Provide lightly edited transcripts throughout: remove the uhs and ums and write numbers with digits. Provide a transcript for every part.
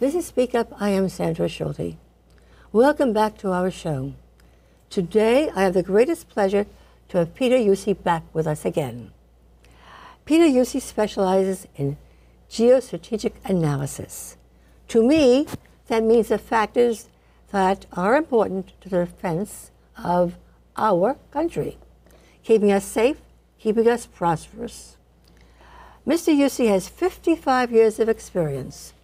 This is Speak Up. I am Sandra Schulte. Welcome back to our show. Today, I have the greatest pleasure to have Peter Huessy back with us again. Peter Huessy specializes in geostrategic analysis. To me, that means the factors that are important to the defense of our country, keeping us safe, keeping us prosperous. Mr. Huessy has 55 years of experience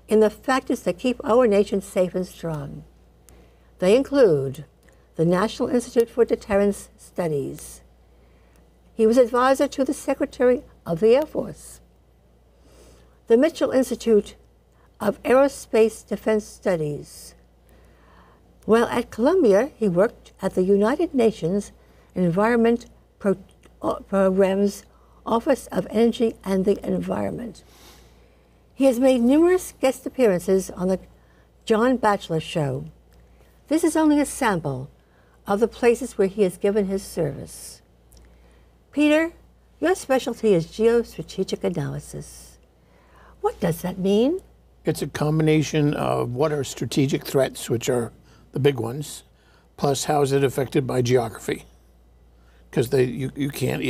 in the factors that keep our nation safe and strong. They include the National Institute for Deterrence Studies. He was advisor to the Secretary of the Air Force. The Mitchell Institute of Aerospace Defense Studies. While at Columbia, he worked at the United Nations Environment Program's Office of Energy and the Environment. He has made numerous guest appearances on the John Batchelor Show. This is only a sample of the places where he has given his service. Peter, your specialty is geostrategic analysis. What does that mean? It's a combination of what are strategic threats, which are the big ones, plus how is it affected by geography. Because you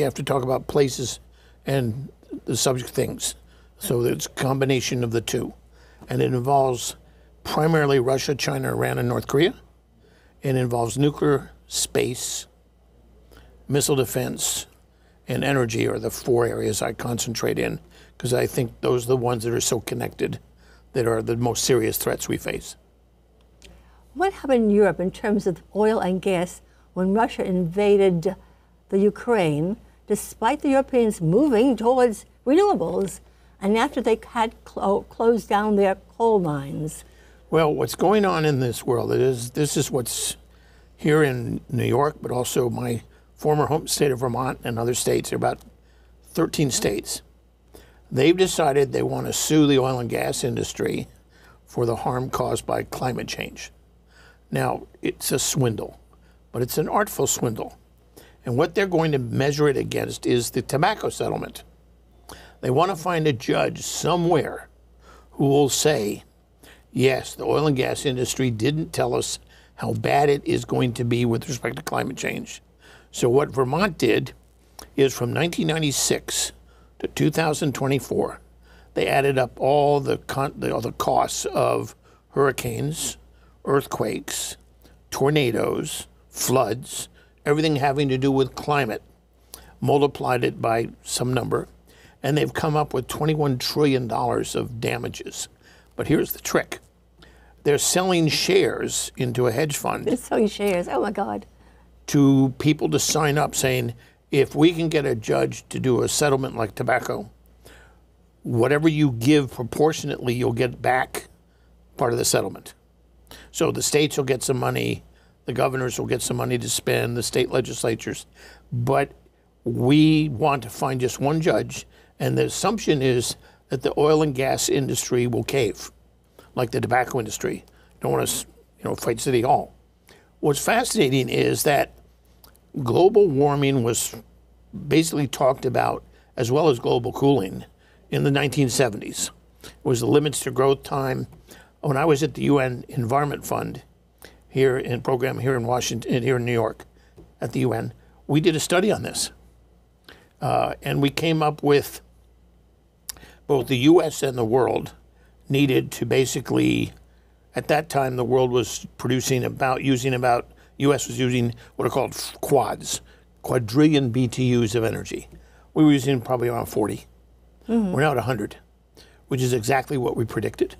have to talk about places and the subject things. So it's a combination of the two. And it involves primarily Russia, China, Iran, and North Korea. It involves nuclear, space, missile defense, and energy are the four areas I concentrate in, because I think those are the ones that are so connected, that are the most serious threats we face. What happened in Europe in terms of oil and gas when Russia invaded the Ukraine, despite the Europeans moving towards renewables, and after they had closed down their coal mines? Well, what's going on in this world this is what's here in New York, but also my former home state of Vermont and other states. There are about 13 states. They've decided they want to sue the oil and gas industry for the harm caused by climate change. Now, it's a swindle, but it's an artful swindle. And what they're going to measure it against is the tobacco settlement. They want to find a judge somewhere who will say, yes, the oil and gas industry didn't tell us how bad it is going to be with respect to climate change. So what Vermont did is from 1996 to 2024, they added up all the costs of hurricanes, earthquakes, tornadoes, floods, everything having to do with climate, multiplied it by some number, and they've come up with $21 trillion of damages. But here's the trick. They're selling shares into a hedge fund. They're selling shares, oh my God. To people to sign up saying, if we can get a judge to do a settlement like tobacco, whatever you give proportionately, you'll get back part of the settlement. So the states will get some money, the governors will get some money to spend, the state legislatures, but we want to find just one judge, and the assumption is that the oil and gas industry will cave, like the tobacco industry. Don't want to, fight City Hall. What's fascinating is that global warming was basically talked about, as well as global cooling, in the 1970s. It was the limits to growth time. When I was at the UN Environment Fund here in Washington, here in New York, at the UN, we did a study on this. And we came up with both the US and the world needed to basically, at that time, the world was US was using what are called quadrillion BTUs of energy. We were using probably around 40. Mm-hmm. We're now at 100, which is exactly what we predicted.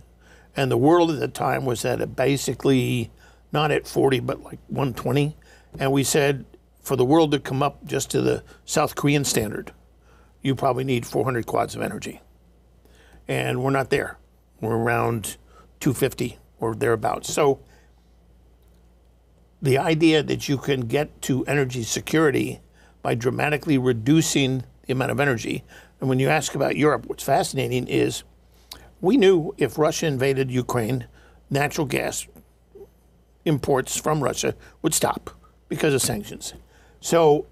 And the world at the time was at basically not at 40, but like 120. And we said, for the world to come up just to the South Korean standard, you probably need 400 quads of energy. And we're not there. We're around 250 or thereabouts. So the idea that you can get to energy security by dramatically reducing the amount of energy. And when you ask about Europe, what's fascinating is we knew if Russia invaded Ukraine, natural gas imports from Russia would stop because of sanctions. So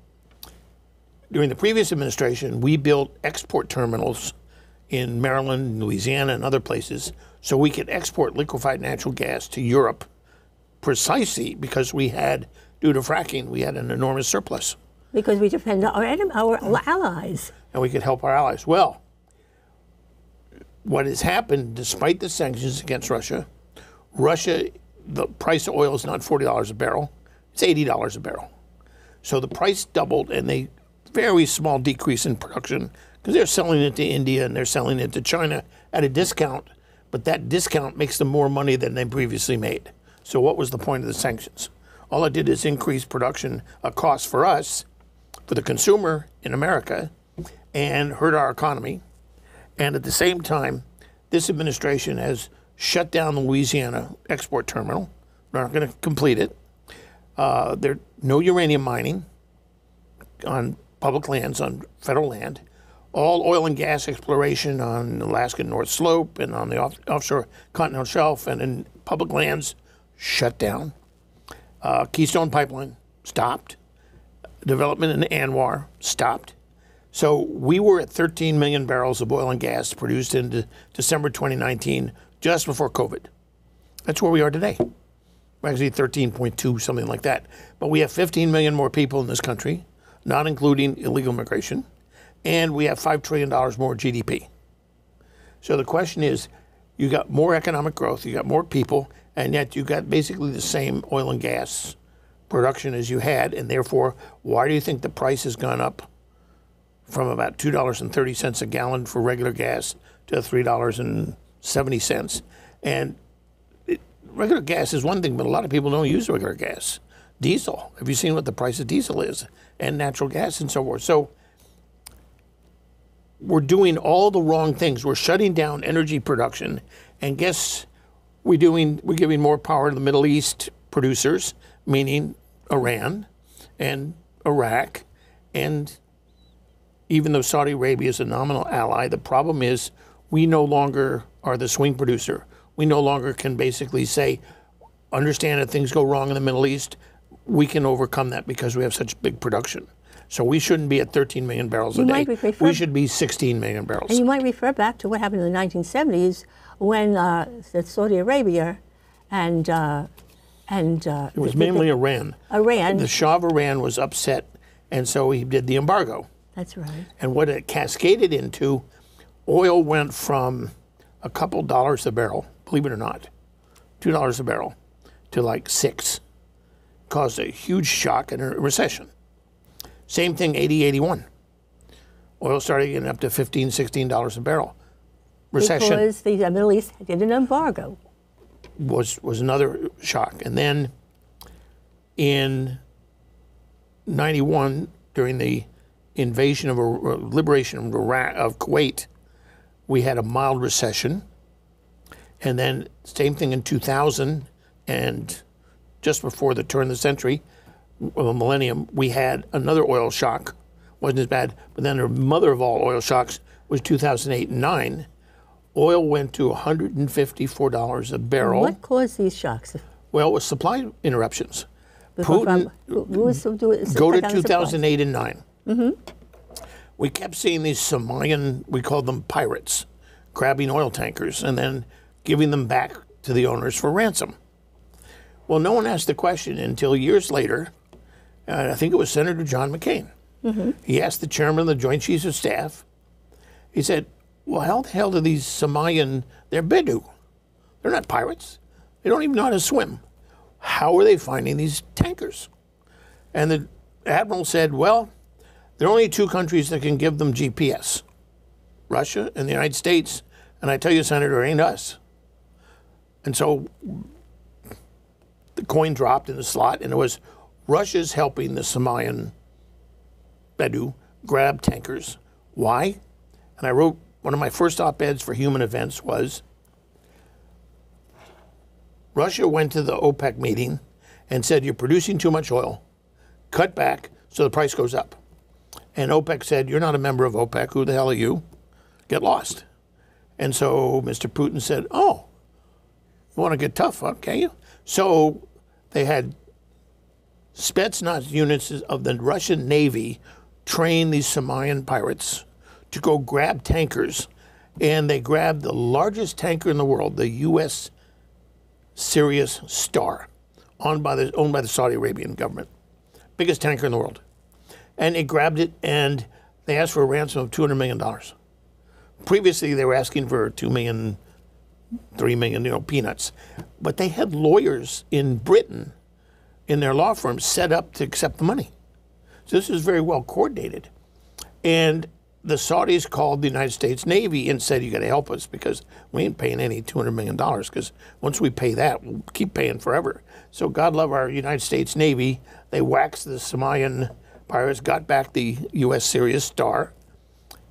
during the previous administration, we built export terminals in Maryland, Louisiana, and other places, so we could export liquefied natural gas to Europe precisely because we had, due to fracking, we had an enormous surplus. Because we depend on our allies. And we could help our allies. Well, what has happened, despite the sanctions against Russia, the price of oil is not $40 a barrel, it's $80 a barrel. So the price doubled, and a very small decrease in production, because they're selling it to India and they're selling it to China at a discount, but that discount makes them more money than they previously made. So what was the point of the sanctions? All it did is increase production cost for us, for the consumer in America, and hurt our economy. And at the same time, this administration has shut down the Louisiana export terminal. They're not going to complete it. There's no uranium mining on public lands, on federal land. All oil and gas exploration on Alaska North Slope and on the offshore continental shelf and in public lands shut down. Keystone Pipeline stopped. Development in Anwar stopped. So we were at 13 million barrels of oil and gas produced in December 2019, just before COVID. That's where we are today. We're actually 13.2, something like that. But we have 15 million more people in this country, not including illegal immigration, and we have $5 trillion more GDP. So the question is, you got more economic growth, you got more people, and yet you got basically the same oil and gas production as you had, and therefore, why do you think the price has gone up from about $2.30 a gallon for regular gas to $3.70? And regular gas is one thing, but a lot of people don't use regular gas. Diesel, have you seen what the price of diesel is? And natural gas and so forth. So we're doing all the wrong things. We're shutting down energy production, and guess we're giving more power to the Middle East producers, meaning Iran and Iraq, and even though Saudi Arabia is a nominal ally, the problem is we no longer are the swing producer. We no longer can basically say, understand if things go wrong in the Middle East, we can overcome that because we have such big production. So we shouldn't be at 13 million barrels a day. We should be 16 million barrels. And you might refer back to what happened in the 1970s when Saudi Arabia and it was mainly Iran. Iran. The Shah of Iran was upset, and so he did the embargo. That's right. And what it cascaded into, oil went from a couple dollars a barrel, believe it or not, $2 a barrel, to like $6. Caused a huge shock and a recession. Same thing, 80, 81. Oil started getting up to $15, $16 a barrel. Recession. Because the Middle East did an embargo. Was another shock. And then in 91, during the invasion of liberation of Kuwait, we had a mild recession. And then same thing in 2000, and just before the turn of the century, of a millennium, we had another oil shock. Wasn't as bad, but then the mother of all oil shocks was 2008 and 9. Oil went to $154 a barrel. What caused these shocks? Well, it was supply interruptions. Putin, go to 2008 and 9. Mm-hmm. We kept seeing these Somalian, we called them pirates, grabbing oil tankers and then giving them back to the owners for ransom. Well, no one asked the question until years later. I think it was Senator John McCain. Mm-hmm. He asked the chairman of the Joint Chiefs of Staff. He said, well, how the hell do these Somalian, they're Bedou. They're not pirates. They don't even know how to swim. How are they finding these tankers? And the admiral said, well, there are only two countries that can give them GPS, Russia and the United States. And I tell you, Senator, it ain't us. And so the coin dropped in the slot, and it was Russia's helping the Somalian Bedou grab tankers. Why? And I wrote, one of my first op-eds for Human Events was, Russia went to the OPEC meeting and said, you're producing too much oil, cut back so the price goes up. And OPEC said, you're not a member of OPEC, who the hell are you? Get lost. And so Mr. Putin said, oh, you want to get tough, okay? So they had Spetsnaz units of the Russian Navy train these Somalian pirates to go grab tankers and they grabbed the largest tanker in the world, the U.S. Sirius Star, owned by the Saudi Arabian government, biggest tanker in the world. And they grabbed it, and they asked for a ransom of $200 million. Previously, they were asking for $2 million, $3 million, peanuts. But they had lawyers in Britain, in their law firm, set up to accept the money. So this is very well coordinated. And the Saudis called the United States Navy and said, you got to help us because we ain't paying any $200 million because once we pay that, we'll keep paying forever. So God love our United States Navy. They waxed the Somalian pirates, got back the U.S. Sirius Star.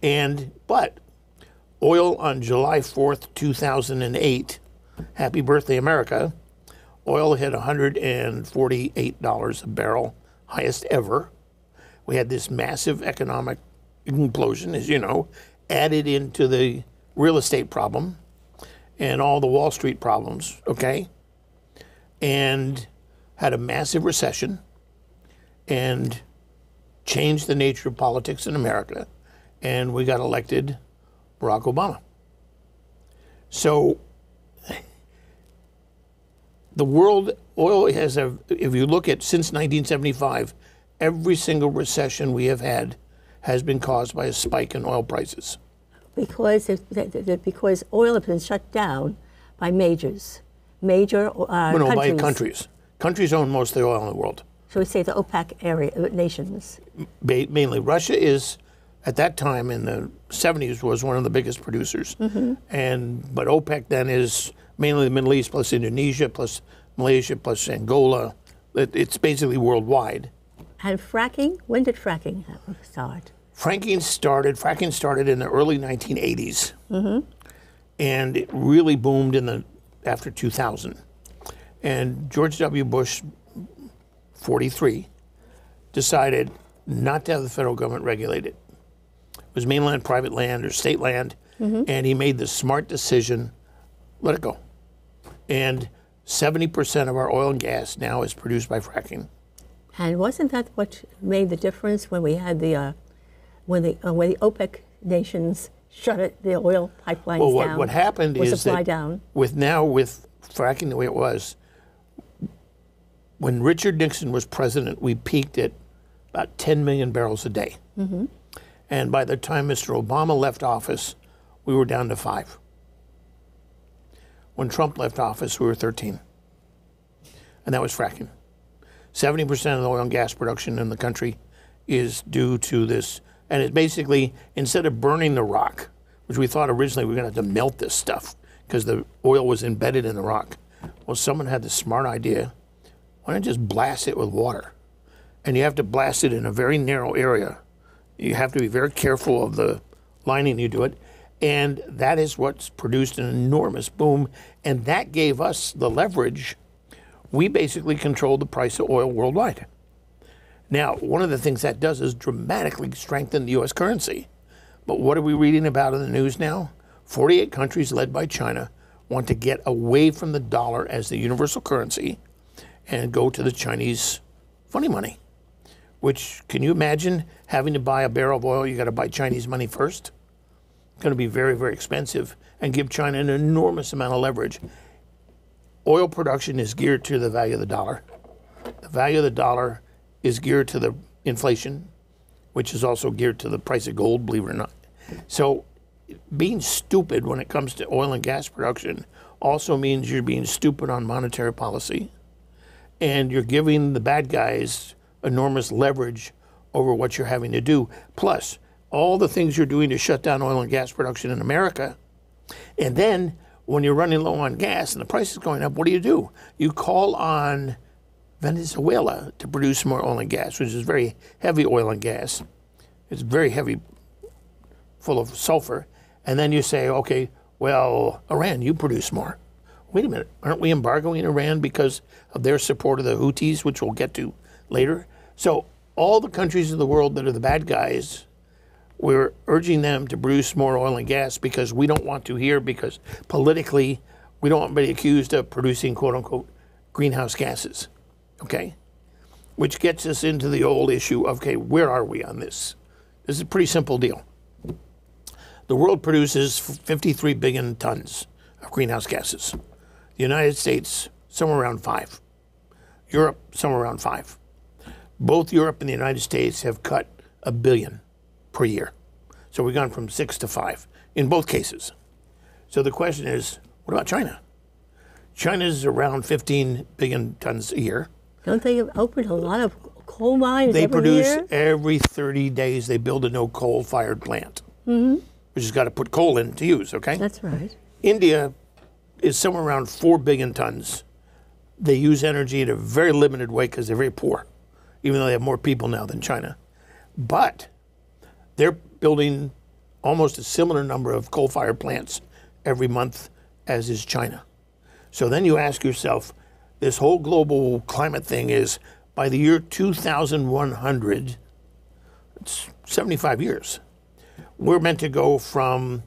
But oil on July 4th, 2008, happy birthday, America, oil hit $148 a barrel, highest ever. We had this massive economic implosion, as you know, added into the real estate problem and all the Wall Street problems, okay? And had a massive recession and changed the nature of politics in America. And we got elected Barack Obama. So the world, oil has, if you look at since 1975, every single recession we have had has been caused by a spike in oil prices. Because oil has been shut down by major countries. By countries. Countries own most of the oil in the world. So we say the OPEC area nations. Mainly. Russia is, at that time in the 70s, was one of the biggest producers. Mm-hmm. But OPEC then is mainly the Middle East, plus Indonesia, plus Malaysia, plus Angola. It's basically worldwide. And fracking, when did fracking start? Fracking started in the early 1980s. Mm-hmm. And it really boomed after 2000. And George W. Bush, 43, decided not to have the federal government regulate it. It was mainland private land or state land, mm-hmm. and he made the smart decision, let it go. And 70% of our oil and gas now is produced by fracking. And wasn't that what made the difference when we had when the OPEC nations shut the oil pipelines down? What happened is that down? with fracking the way it was, when Richard Nixon was president, we peaked at about 10 million barrels a day. Mm-hmm. And by the time Mr. Obama left office, we were down to 5. When Trump left office, we were 13. And that was fracking. 70% of the oil and gas production in the country is due to this. And it's basically, instead of burning the rock, which we thought originally we were going to have to melt this stuff because the oil was embedded in the rock. Well, someone had the smart idea, why not just blast it with water? And you have to blast it in a very narrow area. You have to be very careful of the lining you do it. And that is what's produced an enormous boom. And that gave us the leverage. We basically control the price of oil worldwide. Now, one of the things that does is dramatically strengthen the U.S. currency. But what are we reading about in the news now? 48 countries led by China want to get away from the dollar as the universal currency and go to the Chinese funny money. Which, can you imagine having to buy a barrel of oil, you got to buy Chinese money first? It's going to be very, very expensive and give China an enormous amount of leverage. Oil production is geared to the value of the dollar. The value of the dollar is geared to the inflation, which is also geared to the price of gold, believe it or not. So being stupid when it comes to oil and gas production also means you're being stupid on monetary policy, and you're giving the bad guys enormous leverage over what you're having to do. Plus, all the things you're doing to shut down oil and gas production in America. And then when you're running low on gas and the price is going up, what do? You call on Venezuela to produce more oil and gas, which is very heavy oil and gas. It's very heavy, full of sulfur. And then you say, okay, well, Iran, you produce more. Wait a minute, aren't we embargoing Iran because of their support of the Houthis, which we'll get to later? So all the countries of the world that are the bad guys, we're urging them to produce more oil and gas because we don't want to here, because politically we don't want to be accused of producing quote unquote greenhouse gases, okay? Which gets us into the old issue of, okay, where are we on this? This is a pretty simple deal. The world produces 53 billion tons of greenhouse gases. The United States, somewhere around 5. Europe, somewhere around 5. Both Europe and the United States have cut 1 billion per year. So we've gone from 6 to 5 in both cases. So the question is, what about China? China's around 15 billion tons a year. Don't they open a lot of coal mines They every produce year? every 30 days, they build a no coal-fired plant. Mm-hmm. Which has got to put coal in to use, okay? That's right. India is somewhere around 4 billion tons. They use energy in a very limited way because they're very poor, even though they have more people now than China. But they're building almost a similar number of coal-fired plants every month as is China. So then you ask yourself, this whole global climate thing is, by the year 2100, it's 75 years, we're meant to go from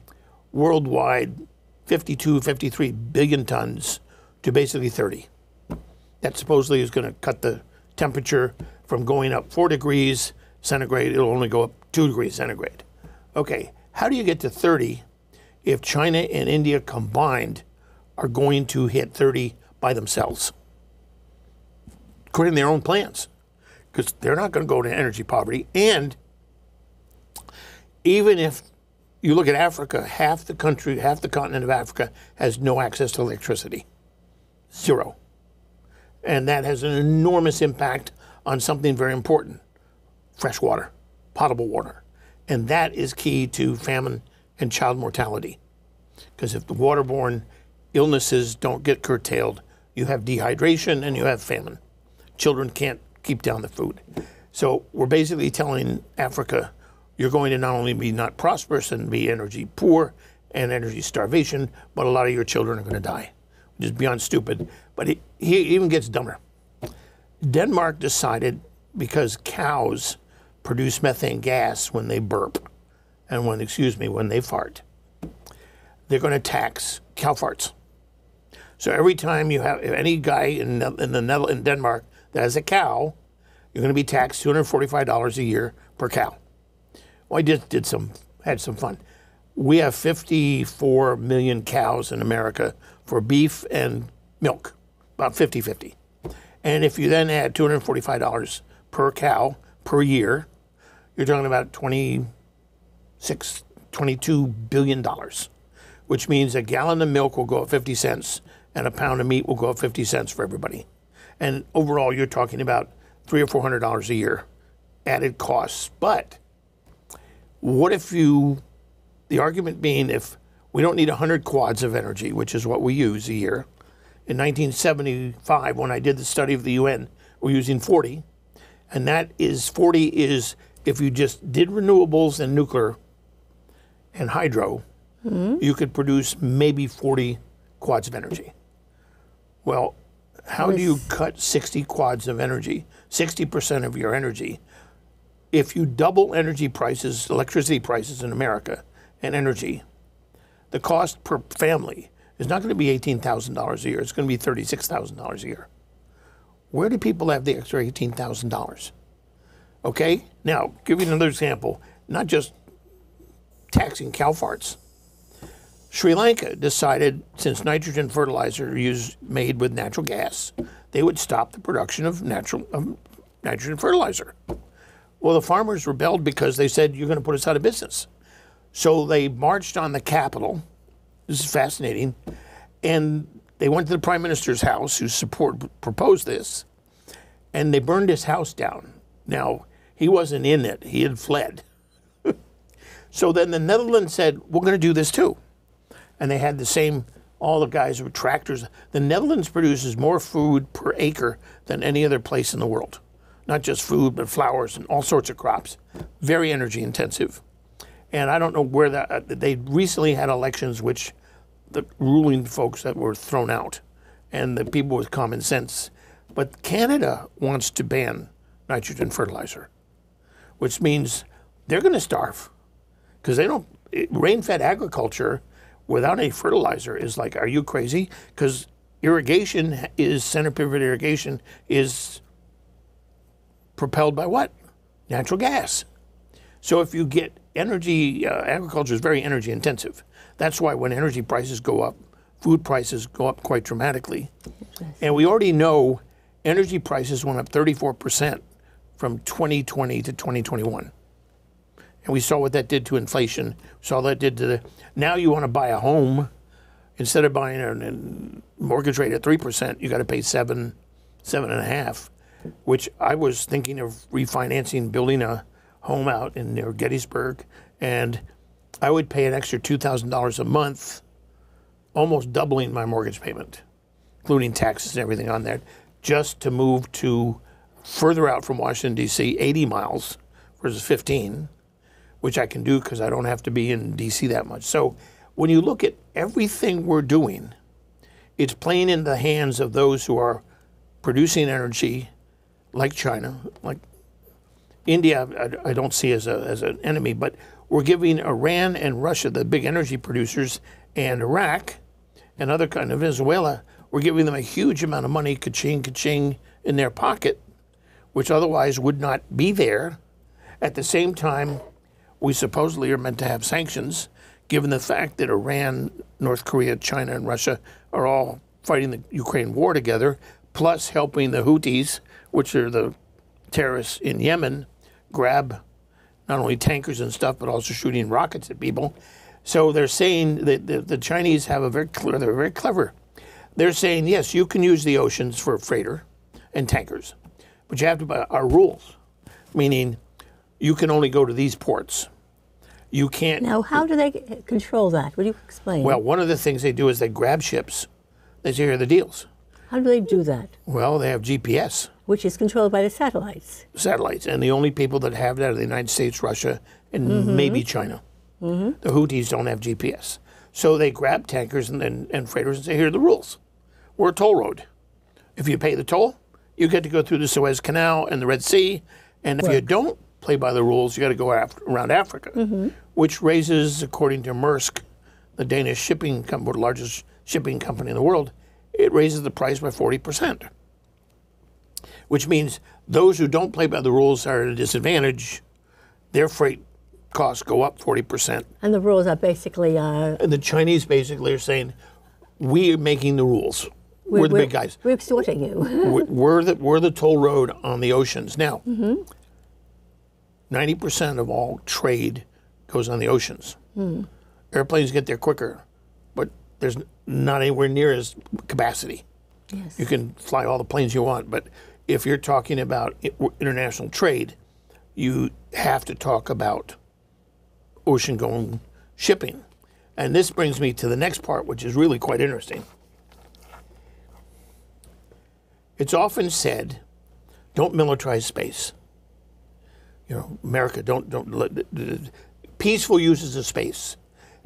worldwide 52, 53 billion tons to basically 30. That supposedly is going to cut the temperature from going up 4 degrees centigrade, it'll only go up 2 degrees centigrade. Okay, how do you get to 30 if China and India combined are going to hit 30 by themselves, according to their own plans? Because they're not going to go to energy poverty. And even if you look at Africa, half the country, half the continent of Africa has no access to electricity. 0. And that has an enormous impact on something very important: fresh water, potable water. And that is key to famine and child mortality. Because if the waterborne illnesses don't get curtailed, you have dehydration and you have famine. Children can't keep down the food. So we're basically telling Africa, you're going to not only be not prosperous and be energy poor and energy starvation, but a lot of your children are going to die, which is beyond stupid. But he even gets dumber. Denmark decided, because cows produce methane gas when they burp and when they fart, they're going to tax cow farts. So every time you have any guy in Denmark that has a cow, you're going to be taxed $245 a year per cow. Well, I just had some fun. We have 54 million cows in America for beef and milk, about 50-50. And if you then add $245 per cow per year, you're talking about $22 billion, which means a gallon of milk will go up 50 cents and a pound of meat will go up 50 cents for everybody. And overall, you're talking about $300 or $400 a year added costs. But what if the argument being, if we don't need 100 quads of energy, which is what we use a year. In 1975, when I did the study of the UN, we're using 40. And that is, 40 is, if you just did renewables and nuclear and hydro, you could produce maybe 40 quads of energy. Well, how do you cut 60 quads of energy, 60% of your energy? If you double energy prices, electricity prices in America and energy, the cost per family is not going to be $18,000 a year. It's going to be $36,000 a year. Where do people have the extra $18,000? Okay, now, give you another example, not just taxing cow farts. Sri Lanka decided, since nitrogen fertilizer is made with natural gas, they would stop the production of nitrogen fertilizer. Well, the farmers rebelled because they said, you're going to put us out of business. So they marched on the Capitol. This is fascinating. And they went to the Prime Minister's house, who proposed this, and they burned his house down. Now, he wasn't in it. He had fled. So then the Netherlands said, we're going to do this too. And they had the same, all the guys with tractors. The Netherlands produces more food per acre than any other place in the world. Not just food, but flowers and all sorts of crops. Very energy intensive. And I don't know where they recently had elections which the ruling folks that were thrown out and the people with common sense. But Canada wants to ban nitrogen fertilizer, which means they're going to starve because they don't, rain-fed agriculture without any fertilizer is like, are you crazy? Because irrigation is, center pivot irrigation is propelled by what? Natural gas. So if you get energy, agriculture is very energy intensive. That's why when energy prices go up, food prices go up quite dramatically. And we already know energy prices went up 34% from 2020 to 2021. And we saw what that did to inflation. We saw that did to the, now you want to buy a home, instead of buying a mortgage rate at 3%, you got to pay 7.5%, which I was thinking of refinancing, building a home out in near Gettysburg, and I would pay an extra $2,000 a month, almost doubling my mortgage payment, including taxes and everything on that, just to move to further out from Washington, D.C., 80 miles versus 15, which I can do because I don't have to be in D.C. that much. So when you look at everything we're doing, it's playing in the hands of those who are producing energy, like China, like India. I don't see as an enemy, but we're giving Iran and Russia, the big energy producers, and Iraq and other kind of Venezuela, we're giving them a huge amount of money, ka-ching, ka-ching, in their pocket, which otherwise would not be there. At the same time, we supposedly are meant to have sanctions, given the fact that Iran, North Korea, China, and Russia are all fighting the Ukraine war together, plus helping the Houthis, which are the terrorists in Yemen, grab not only tankers and stuff, but also shooting rockets at people. So they're saying that the Chinese have they're very clever. They're saying, yes, you can use the oceans for freighter and tankers, but you have to buy our rules, meaning you can only go to these ports. You can't. Now, how do they control that? Would you explain? Well, one of the things they do is they grab ships. They say, here are the deals. How do they do that? Well, they have GPS. Which is controlled by the satellites. Satellites. And the only people that have that are the United States, Russia, and maybe China. The Houthis don't have GPS. So they grab tankers and freighters and say, here are the rules. We're a toll road. If you pay the toll, you get to go through the Suez Canal and the Red Sea. And if you don't play by the rules, you got to go around Africa, which raises, according to Maersk, the Danish shipping company, the largest shipping company in the world, it raises the price by 40%, which means those who don't play by the rules are at a disadvantage. Their freight costs go up 40%. And the rules are basically... And the Chinese basically are saying, we are making the rules. We're the big guys. We're extorting you. we're the toll road on the oceans. Now, 90% of all trade goes on the oceans. Airplanes get there quicker, but there's not anywhere near as capacity. Yes. You can fly all the planes you want, but if you're talking about international trade, you have to talk about ocean-going shipping. And this brings me to the next part, which is really quite interesting. It's often said, don't militarize space. You know, America, don't let peaceful uses of space.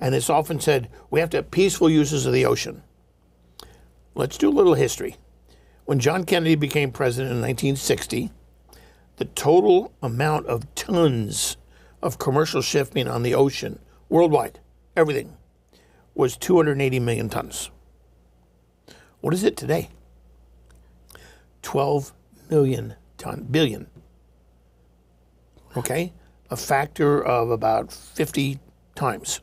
And it's often said, we have to have peaceful uses of the ocean. Let's do a little history. When John Kennedy became president in 1960, the total amount of tons of commercial shipping on the ocean, worldwide, everything, was 280 million tons. What is it today? 12 billion. Okay? A factor of about 50 times.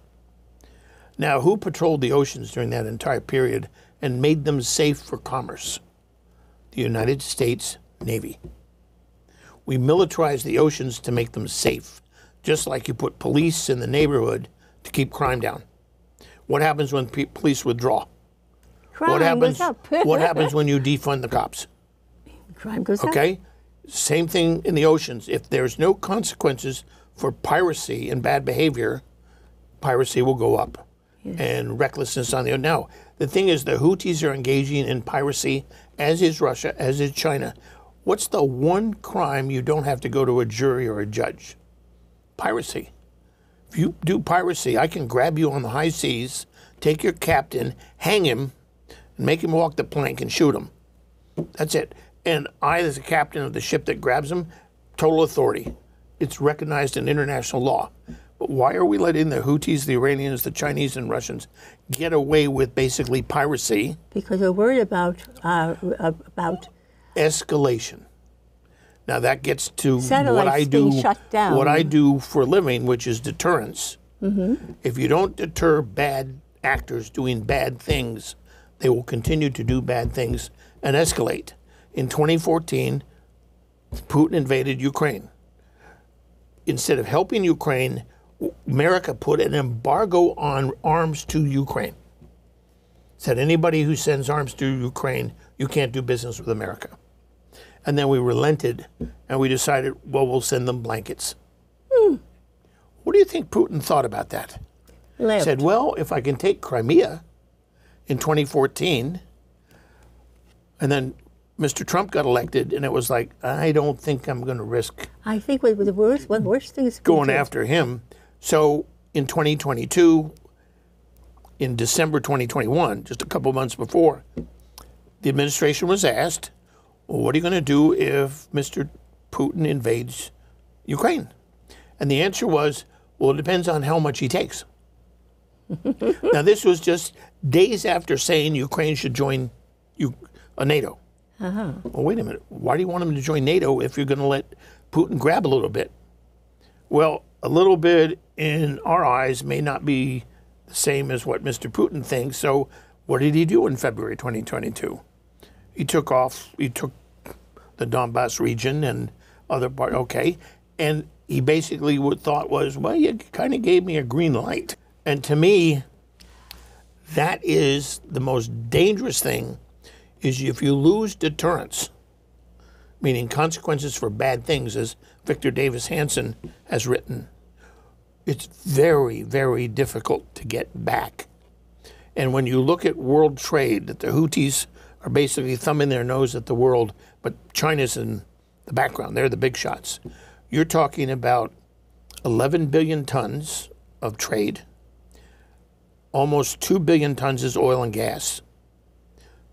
Now, who patrolled the oceans during that entire period and made them safe for commerce? The United States Navy. We militarized the oceans to make them safe, just like you put police in the neighborhood to keep crime down. What happens when police withdraw? Crime goes up. What happens when you defund the cops? Crime goes up. Okay? Same thing in the oceans. If there's no consequences for piracy and bad behavior, piracy will go up. Yes. And recklessness on the ocean. Now, the thing is, the Houthis are engaging in piracy, as is Russia, as is China. What's the one crime you don't have to go to a jury or a judge? Piracy. If you do piracy, I can grab you on the high seas, take your captain, hang him, and make him walk the plank and shoot him. That's it. And I, as a captain of the ship that grabs him, total authority. It's recognized in international law. But why are we letting the Houthis, the Iranians, the Chinese, and Russians get away with basically piracy? Because we're worried about escalation. Now that gets to Satellites being shut down. what I do for a living, which is deterrence. If you don't deter bad actors doing bad things, they will continue to do bad things and escalate. In 2014, Putin invaded Ukraine. Instead of helping Ukraine, America put an embargo on arms to Ukraine. Said anybody who sends arms to Ukraine, you can't do business with America. And then we relented and we decided, well, we'll send them blankets. What do you think Putin thought about that? Left. Said, well, if I can take Crimea in 2014, and then Mr. Trump got elected, and it was like, I don't think I'm going to risk I think one of the worst things going after him. So in 2022, in December 2021, just a couple months before, the administration was asked, well, what are you going to do if Mr. Putin invades Ukraine? And the answer was, well, it depends on how much he takes. Now, this was just days after saying Ukraine should join NATO. Well, wait a minute. Why do you want him to join NATO if you're going to let Putin grab a little bit? Well, a little bit in our eyes may not be the same as what Mr. Putin thinks. So what did he do in February 2022? He took the Donbass region and other part, okay. And he basically thought was, well, you kind of gave me a green light. And to me, that is the most dangerous thing, is if you lose deterrence, meaning consequences for bad things, as Victor Davis Hanson has written, it's very, very difficult to get back. And when you look at world trade, that the Houthis are basically thumbing their nose at the world, but China's in the background. They're the big shots. You're talking about 11 billion tons of trade. Almost 2 billion tons is oil and gas,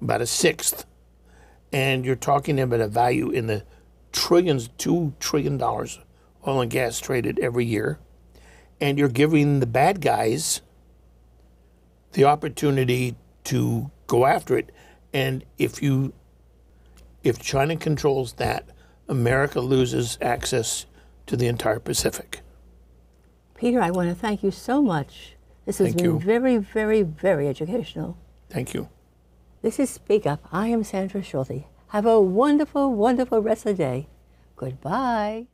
about a sixth. And you're talking about a value in the trillions, $2 trillion oil and gas traded every year. And you're giving the bad guys the opportunity to go after it. And if China controls that, America loses access to the entire Pacific. Peter, I want to thank you so much. This has been very, very, very educational. Thank you. This is Speak Up. I am Sandra Schulte. Have a wonderful, wonderful rest of the day. Goodbye.